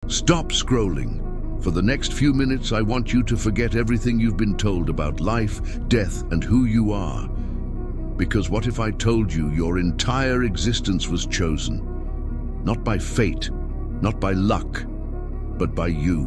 Stop scrolling. For the next few minutes, I want you to forget everything you've been told about life, death, and who you are. Because what if I told you your entire existence was chosen? Not by fate, not by luck, but by you.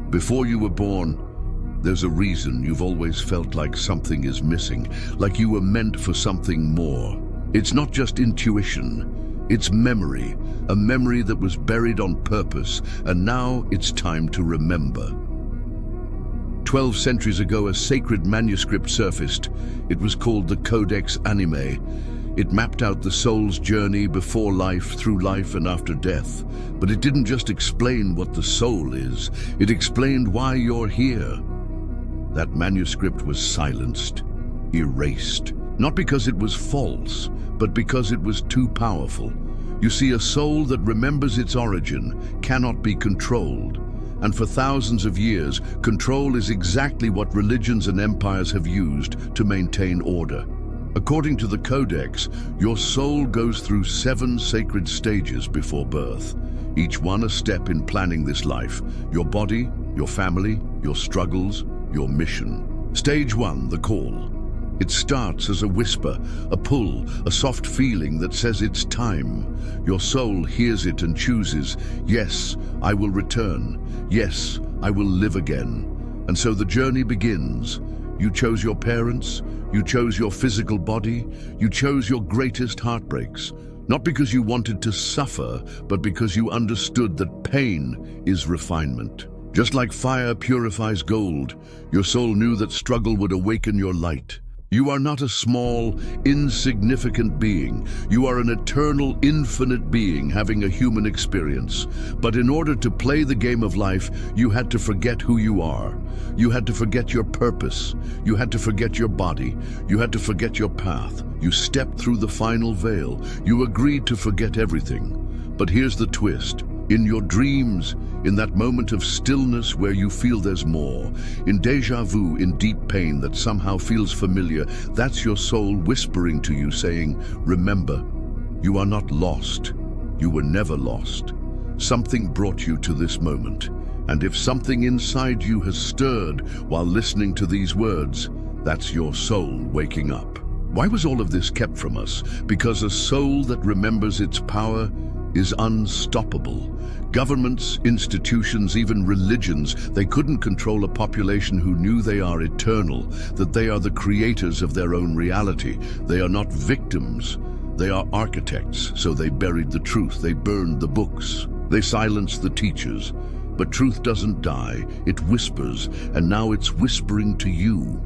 Before you were born, there's a reason you've always felt like something is missing, like you were meant for something more. It's not just intuition. It's memory, a memory that was buried on purpose, and now it's time to remember. 12 centuries ago, a sacred manuscript surfaced. It was called the Codex Animae. It mapped out the soul's journey before life, through life, and after death. But it didn't just explain what the soul is. It explained why you're here. That manuscript was silenced, erased. Not because it was false, but because it was too powerful. You see, a soul that remembers its origin cannot be controlled. And for thousands of years, control is exactly what religions and empires have used to maintain order. According to the Codex, your soul goes through 7 sacred stages before birth, each one a step in planning this life: your body, your family, your struggles, your mission. Stage 1, the call. It starts as a whisper, a pull, a soft feeling that says it's time. Your soul hears it and chooses, yes, I will return. Yes, I will live again. And so the journey begins. You chose your parents, you chose your physical body, you chose your greatest heartbreaks. Not because you wanted to suffer, but because you understood that pain is refinement. Just like fire purifies gold, your soul knew that struggle would awaken your light. You are not a small, insignificant being. You are an eternal, infinite being having a human experience. But in order to play the game of life, you had to forget who you are. You had to forget your purpose. You had to forget your body. You had to forget your path. You stepped through the final veil. You agreed to forget everything. But here's the twist. In your dreams, in that moment of stillness where you feel there's more, in déjà vu, in deep pain that somehow feels familiar, that's your soul whispering to you, saying, remember, you are not lost. You were never lost. Something brought you to this moment. And if something inside you has stirred while listening to these words, that's your soul waking up. Why was all of this kept from us? Because a soul that remembers its power is unstoppable. Governments, institutions, even religions, they couldn't control a population who knew they are eternal, that they are the creators of their own reality. They are not victims, they are architects, so they buried the truth, they burned the books, they silenced the teachers. But truth doesn't die, it whispers, and now it's whispering to you.